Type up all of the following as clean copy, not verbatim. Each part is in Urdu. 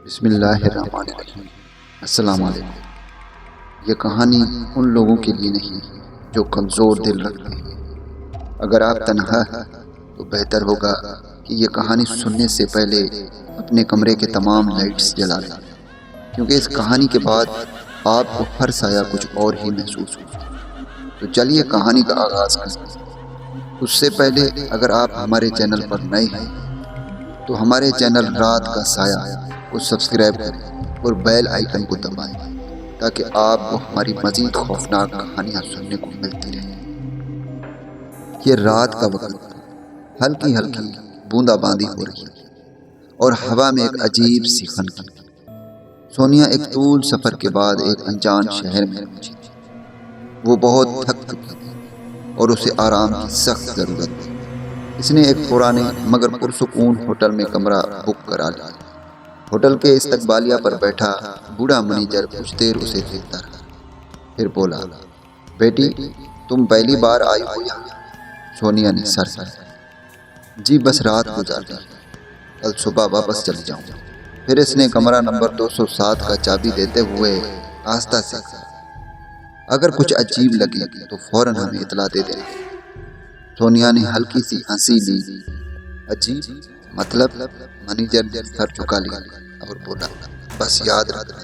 بسم اللہ الرحمن الرحیم۔ السلام علیکم۔ یہ کہانی ان لوگوں کے لیے نہیں جو کمزور دل رکھتے ہیں۔ اگر آپ تنہا ہیں تو بہتر ہوگا کہ یہ کہانی سننے سے پہلے اپنے کمرے کے تمام لائٹس جلا لیں، کیونکہ اس کہانی کے بعد آپ کو ہر سایہ کچھ اور ہی محسوس ہوگا۔ تو چلیے کہانی کا آغاز کریں۔ اس سے پہلے اگر آپ ہمارے چینل پر نئے ہیں تو ہمارے چینل رات کا سایہ کو سبسکرائب کریں اور بیل آئیکن کو دبائیں تاکہ آپ کو ہماری مزید خوفناک کہانیاں سننے کو ملتی رہیں۔ یہ رات کا وقت تھا، ہلکی ہلکی بوندا باندی ہو رہی اور ہوا میں ایک عجیب سی خنکی۔ سونیا ایک طول سفر کے بعد ایک انجان شہر میں پہنچی تھی۔ وہ بہت تھک چکی تھی اور اسے آرام کی سخت ضرورت تھی۔ اس نے ایک پرانے مگر پرسکون ہوٹل میں کمرہ بک کرا لیا۔ ہوٹل کے استقبالیہ پر بیٹھا بوڑھا منیجر کچھ دیر اسے دیکھتا رہا، پھر بولا، بیٹی تم پہلی بار آئی ہو یہاں؟ سونیا نے سر ہلایا۔ جی بس رات گزار گئی، کل صبح واپس چلی جاؤں گا۔ پھر اس نے کمرہ نمبر 207 کا چابی دیتے ہوئے آہستہ سے کہا، اگر کچھ عجیب لگے تو فوراً ہمیں اطلاع دے دینا۔ سونیا نے ہلکی سی ہنسی لی۔ عجیب مطلب؟ منیجر نے سر جھکا لیا اور بولا، بس یاد رکھنا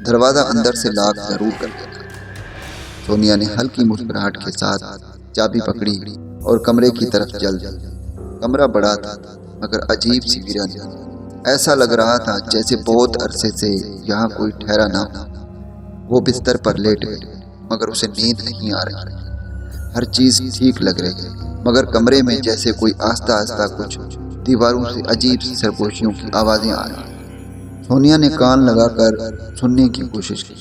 دروازہ اندر سے لاک ضرور کر دینا۔ سونیا نے ہلکی مسکراہٹ کے ساتھ چابی پکڑی اور کمرے کی طرف چل دی۔ کمرہ بڑا تھا مگر عجیب سی ویرانی۔ ایسا لگ رہا تھا جیسے بہت عرصے سے یہاں کوئی ٹھہرا نہ ہو۔ وہ بستر پر لیٹ گئی مگر اسے نیند نہیں آ رہی۔ ہر چیز ٹھیک لگ رہی ہے مگر کمرے میں جیسے کوئی آہستہ آہستہ کچھ دیواروں سے عجیب سی سرگوشیوں کی آوازیں آ رہی۔ سونیا نے کان لگا کر سننے کی کوشش کی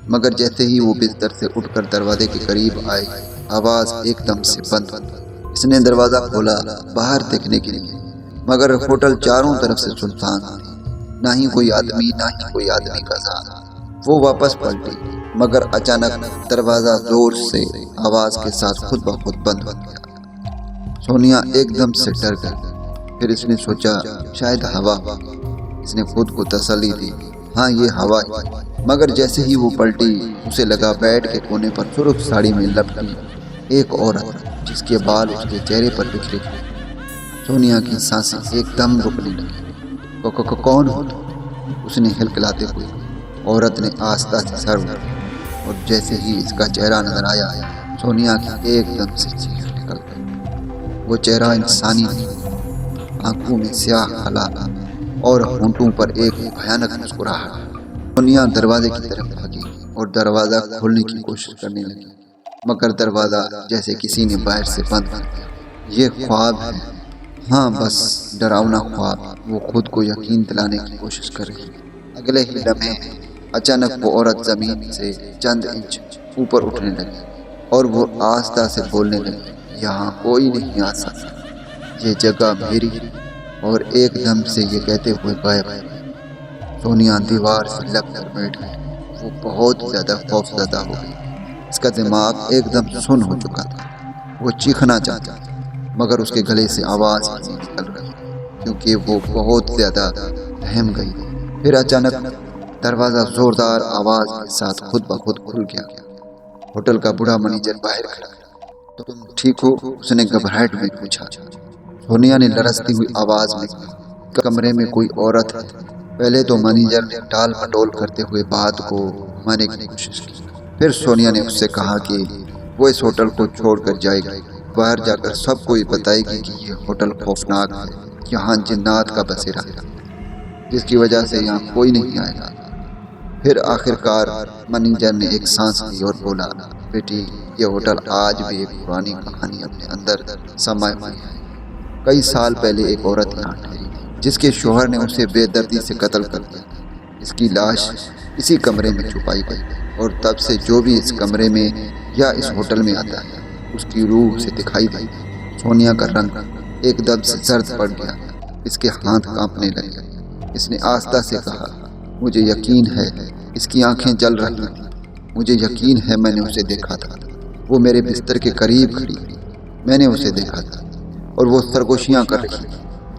مگر جیسے ہی وہ بستر سے اٹھ کر دروازے کے قریب آئی، آواز ایک دم سے بند ہو گئی۔ اس نے دروازہ کھولا باہر دیکھنے کے لیے مگر ہوٹل چاروں طرف سے سنسان تھی، نہ ہی کوئی آدمی کا ذات۔ وہ واپس پلٹی مگر اچانک دروازہ زور سے آواز کے ساتھ خود بخود بند ہو گیا۔ سونیا ایک دم سے ڈر گئی۔ پھر اس نے سوچا شاید ہوا۔ اس نے خود کو تسلی دی، ہاں یہ ہوا ہے۔ مگر جیسے ہی وہ پلٹی اسے لگا بیڈ کے کونے پر سرخ ساڑی میں لپٹی ایک عورت جس کے بال اس کے چہرے پر بکھرے ہوئے۔ سونیا کی سانسیں ایک دم رکنے لگی۔ کون ہو تم؟ اس نے ہلکلاتے ہوئے۔ عورت نے آہستہ سے سر اٹھایا اور جیسے ہی اس کا چہرہ نظر آیا سونیا کی ایک دم سے چیخ نکل گئی۔ وہ چہرہ انسانی نہیں، آنکھوں میں سیاہ خلا اور ہونٹوں پر ایک بھیانک مسکراہٹ۔ سونیا دروازے کی طرف بھاگی اور دروازہ کھولنے کی کوشش کرنے لگی مگر دروازہ جیسے کسی نے باہر سے بند کر دیا۔ یہ خواب ہے، ہاں بس ڈراؤنا خواب۔ وہ خود کو یقین دلانے کی کوشش کر رہی۔ اگلے ہی لمحے اچانک وہ عورت زمین سے چند انچ اوپر اٹھنے لگی اور وہ آہستہ سے بولنے لگی، یہاں کوئی نہیں آ سکتا، یہ جگہ میری ہے۔ اور ایک دم سے یہ کہتے ہوئے غائب ہو گئی۔ سونیا دیوار سے لگ کر بیٹھ گئی۔ وہ بہت زیادہ خوفزدہ ہو گئی۔ اس کا دماغ ایک دم سن ہو چکا تھا۔ وہ چیخنا چاہتا تھا مگر اس کے گلے سے آواز ہی نہیں نکل رہی کیونکہ وہ بہت زیادہ بہم گئی۔ پھر اچانک دروازہ زوردار آواز کے ساتھ خود بخود کھل گیا۔ ہوٹل کا بوڑھا منیجر باہر کھڑا تھا۔ تم ٹھیک ہو؟ اس نے گھبراہٹ میں پوچھا۔ سونیا نے لرزتی ہوئی آواز میں کہا، کمرے میں کوئی عورت ہے۔ پہلے تو منیجر نے ٹال مٹول کرتے ہوئے بات کو ماننے کی کوشش کی۔ پھر سونیا نے اس سے کہا کہ وہ اس ہوٹل کو چھوڑ کر جائے گی، باہر جا کر سب کو بتائے گی کہ یہ ہوٹل خوفناک ہے، یہاں جنات کا بسیرا ہے جس کی وجہ سے یہاں کوئی نہیں آئے گا۔ پھر آخرکار منیجر نے ایک سانس لی اور بولا، بیٹی یہ ہوٹل آج بھی ایک پرانی کہانی اپنے اندر سمائے ہوئی ہے۔ کئی سال پہلے ایک عورت یہاں ٹھہری تھی جس کے شوہر نے اسے بے دردی سے قتل کر دیا۔ اس کی لاش اسی کمرے میں چھپائی گئی اور تب سے جو بھی اس کمرے میں یا اس ہوٹل میں آتا ہے اس کی روح اسے دکھائی دی۔ سونیا کا رنگ ایک دم سے زرد پڑ گیا، اس کے ہاتھ کانپنے لگے۔ اس نے آہستہ سے کہا، مجھے یقین ہے اس کی آنکھیں جل رہی تھیں، مجھے یقین ہے میں نے اسے دیکھا تھا۔ وہ میرے بستر کے قریب کھڑی تھی، میں نے اسے دیکھا تھا اور وہ سرگوشیاں کر رہی تھی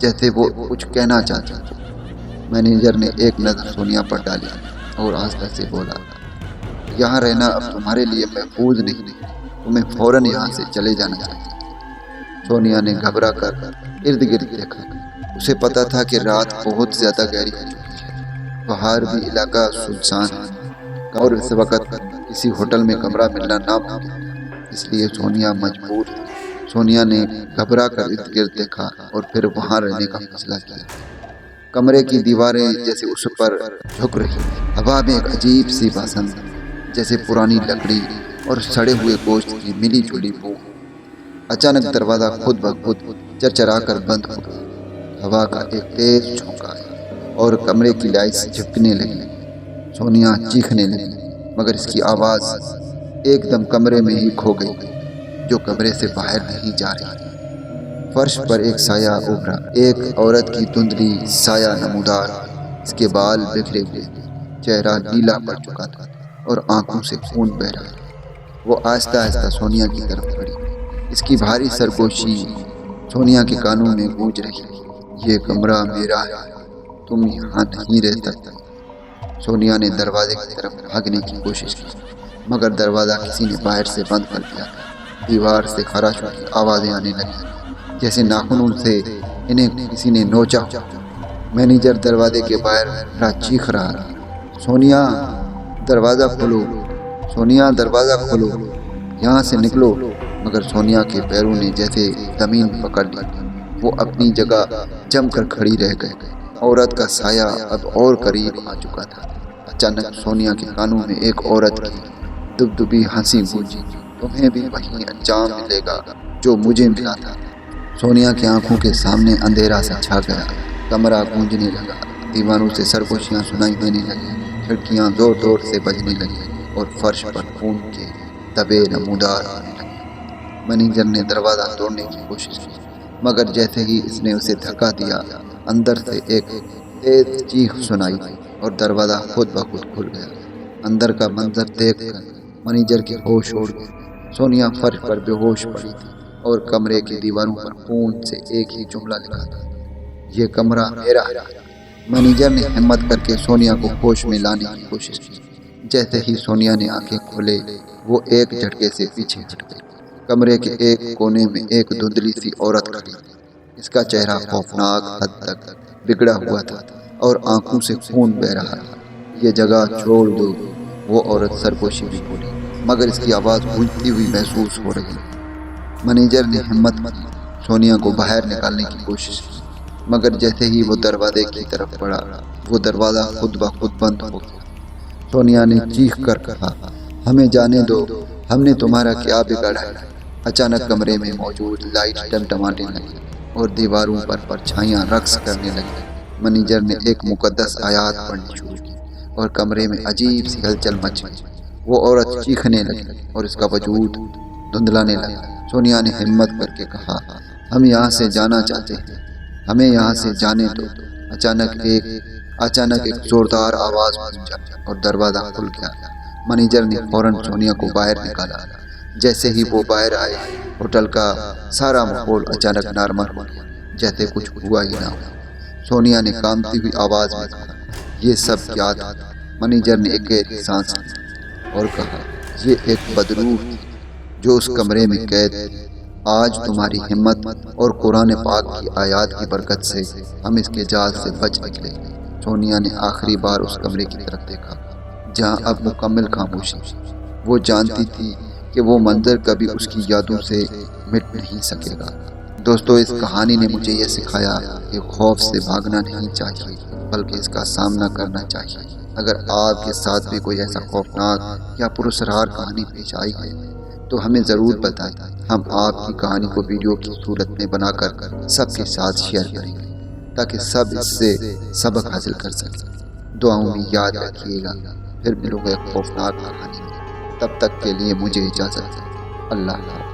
جیسے وہ کچھ کہنا چاہتی تھی۔ مینیجر نے ایک نظر سونیا پر ڈالی اور آہستہ سے بولا، یہاں رہنا اب تمہارے لیے محفوظ نہیں، تمہیں فوراً یہاں سے چلے جانا چاہیے۔ سونیا نے گھبرا کر ارد گرد دیکھا۔ اسے پتا تھا کہ رات بہت زیادہ گہری ہو چکی ہے، باہر بھی علاقہ سنسان ہے اور اس وقت کسی ہوٹل میں کمرہ ملنا ناممکن ہے، اس لیے سونیا مجبور تھی۔ سونیا نے گھبرا کر ارد گرد دیکھا اور پھر وہاں رہنے کا فیصلہ کیا۔ کمرے کی دیواریں جیسے اس پر جھک رہی، ہوا میں ایک عجیب سی باسن جیسے پرانی لکڑی اور سڑے ہوئے گوشت کی ملی جلی بو۔ اچانک دروازہ خود بخود چرچرا کر بند ہو گیا۔ ہوا کا ایک تیز جھونکا آیا اور کمرے کی لائٹس جھپکنے لگی۔ سونیا چیخنے لگی، مگر اس کی آواز ایک دم کمرے میں ہی کھو گئی، جو کمرے سے باہر نہیں جا رہی تھی۔ فرش پر ایک سایہ ابھرا، ایک عورت کی دھندلی سایہ نمودار، اس کے بال بکھرے ہوئے تھے، چہرہ نیلا پڑ چکا تھا اور آنکھوں سے خون بہہ رہا تھا۔ وہ آہستہ آہستہ سونیا کی طرف بڑھی، اس کی بھاری سرگوشی سونیا کے کانوں میں گونج رہی، یہ کمرہ میرا ہے، تم یہاں نہیں رہ سکتے۔ سونیا نے دروازے کی طرف بھاگنے کی کوشش کی، مگر دروازہ کسی نے باہر سے بند کر دیا تھا۔ دیوار سے خراشوں کی آوازیں آنے لگیں، جیسے ناخنوں سے انہیں کسی نے نوچا۔ مینیجر دروازے کے باہر چیخ رہا تھا، سونیا دروازہ کھولو، سونیا دروازہ کھولو، یہاں سے نکلو۔ مگر سونیا کے پیروں نے جیسے زمین پکڑ لی، وہ اپنی جگہ جم کر کھڑی رہ گئی۔ عورت کا سایہ اب اور قریب آ چکا تھا۔ اچانک سونیا کے کانوں میں ایک عورت کی دبدبی ہنسی گونجی، تمہیں بھی وہی انجام ملے گا جو مجھے ملا تھا۔ سونیا کی آنکھوں کے سامنے اندھیرا سا چھا گیا، کمرہ گونجنے لگا، دیواروں سے سرگوشیاں سنائی دینے لگی، کھڑکیاں زور زور سے بجنے لگی اور فرش پر خون کے دبے نمودار آنے لگے۔ مینیجر نے دروازہ توڑنے کی کوشش کی، مگر جیسے ہی اس نے اسے دھکا دیا، اندر سے ایک تیز چیخ سنائی دی اور دروازہ خود بخود کھل گیا۔ اندر کا منظر دیکھ کر مینیجر کے ہوش اڑ گئے۔ سونیا فرش پر بے ہوش پڑی تھی اور کمرے کی دیواروں پر خون سے ایک ہی جملہ لکھا تھا، یہ کمرہ میرا ہے۔ مینیجر نے ہمت کر کے سونیا کو ہوش میں لانے کی کوشش کی۔ جیسے ہی سونیا نے آنکھیں کھولے، وہ ایک جھٹکے سے پیچھے ہٹ گئی۔ کمرے کے ایک کونے میں ایک دھندلی سی عورت کھڑی تھی، اس کا چہرہ خوفناک حد تک بگڑا ہوا تھا اور آنکھوں سے خون بہہ رہا تھا۔ یہ جگہ چھوڑ دو، وہ عورت سرگوشی بھی بولی، مگر اس کی آواز گونجتی ہوئی محسوس ہو رہی۔ مینیجر نے ہمت کی، سونیا کو باہر نکالنے کی کوشش کی، مگر جیسے ہی وہ دروازے کی طرف بڑھا، وہ دروازہ خود بخود بند ہو گیا۔ سونیا نے چیخ کر کہا، ہمیں جانے دو، ہم نے تمہارا کیا بگاڑا ہے؟ اچانک کمرے میں موجود لائٹ ٹمٹمانے لگی اور دیواروں پر پرچھائیاں رقص کرنے لگی۔ مینیجر نے ایک مقدس آیات پڑھنی شروع کی اور کمرے میں عجیب سی ہلچل مچ گئی۔ وہ عورت چیخنے لگی اور اس کا وجود دھندلانے لگا۔ سونیا نے ہمت کر کے کہا، ہم یہاں سے جانا چاہتے ہیں، ہمیں یہاں سے جانے دو۔ اچانک ایک زوردار آواز گونجا اور دروازہ کھل گیا۔ مینیجر نے فوراً سونیا کو باہر نکالا۔ جیسے ہی وہ باہر آئے، ہوٹل کا سارا ماحول اچانک نارمل ہو گیا، جیسے کچھ ہوا ہی نہ ہو۔ سونیا نے کانپتی ہوئی آواز میں کہا، یہ سب کیا تھا؟ مینیجر نے ایک گہری سانس لی اور کہا، یہ ایک بدروح تھی جو اس کمرے میں قید تھی۔ آج تمہاری ہمت اور قرآن پاک کی آیات کی برکت سے ہم اس کے جال سے بچ نکلے۔ سونیا نے آخری بار اس کمرے کی طرف دیکھا جہاں اب مکمل خاموشی۔ وہ جانتی تھی کہ وہ منظر کبھی اس کی یادوں سے مٹ نہیں سکے گا۔ دوستو، اس کہانی نے مجھے یہ سکھایا کہ خوف سے بھاگنا نہیں چاہیے، بلکہ اس کا سامنا کرنا چاہیے۔ اگر آپ کے ساتھ بھی کوئی ایسا خوفناک یا پراسرار کہانی پیش آئی ہے تو ہمیں ضرور بتائیں، ہم آپ کی کہانی کو ویڈیو کی صورت میں بنا کر سب کے ساتھ شیئر کریں گے تاکہ سب اس سے سبق حاصل کر سکیں۔ دعاؤں میں یاد رکھیے گا، پھر ملوں گا ایک خوفناک کہانی میں۔ تب تک کے لیے مجھے اجازت، اللہ حافظ۔